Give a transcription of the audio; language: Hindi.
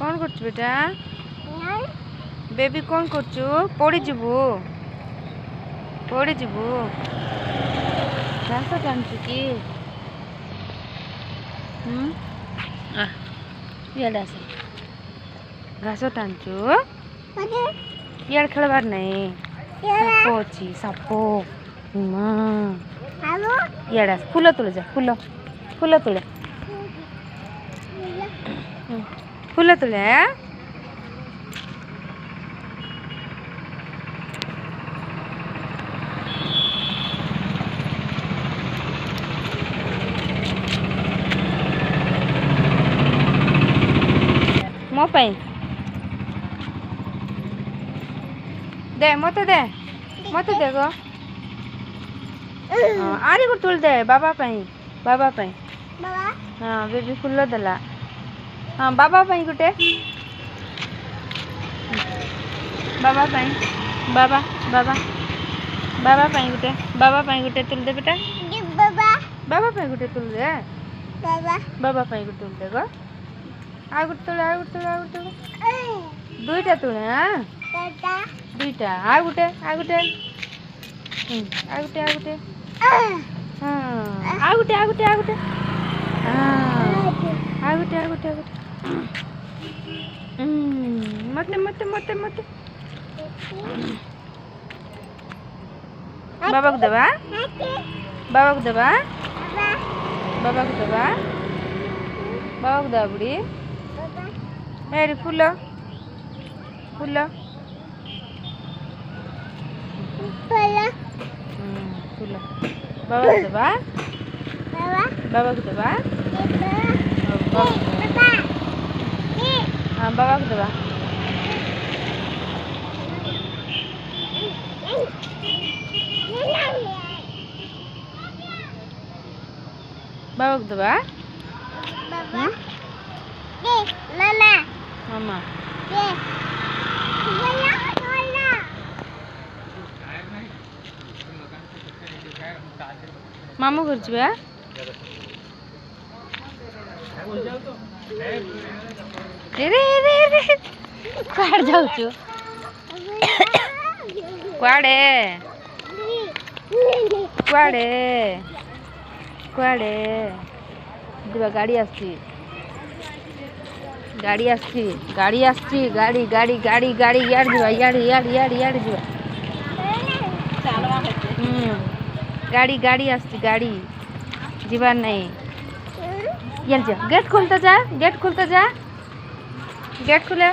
कौन कर बेटा बेबी कौन कर पड़ी जीवु घास टाणुचु कि इे घास टाणुचु इे खेलबार नहीं साप अच्छी साप इे फूल तुले जा फूल तुले मो दे मत दे गो आरी को तुल दे बाबा हाँ बेबी फूल देला हाँ बाबा गुटे बाबा गुटे तुल दे बेटा बाबा गुटे तुल दे बाबा गुटे तुल दे गो आ गुटे तुले दुईटा तुले हाँ दुईटा आ गुटे हाँ मत बाबा को देवा बुढ़ी हेरी फूल बाबा को देवा हाँ बाबा को देवा मामा मामू कर कुआड़ जाऊचु कुआड़े दिवा गाड़ी आसी गाड़ी यार दिवा यार दिवा गाड़ी आसी गाड़ी जीवार नहीं यार जा गेट खोलता जा गेट खुले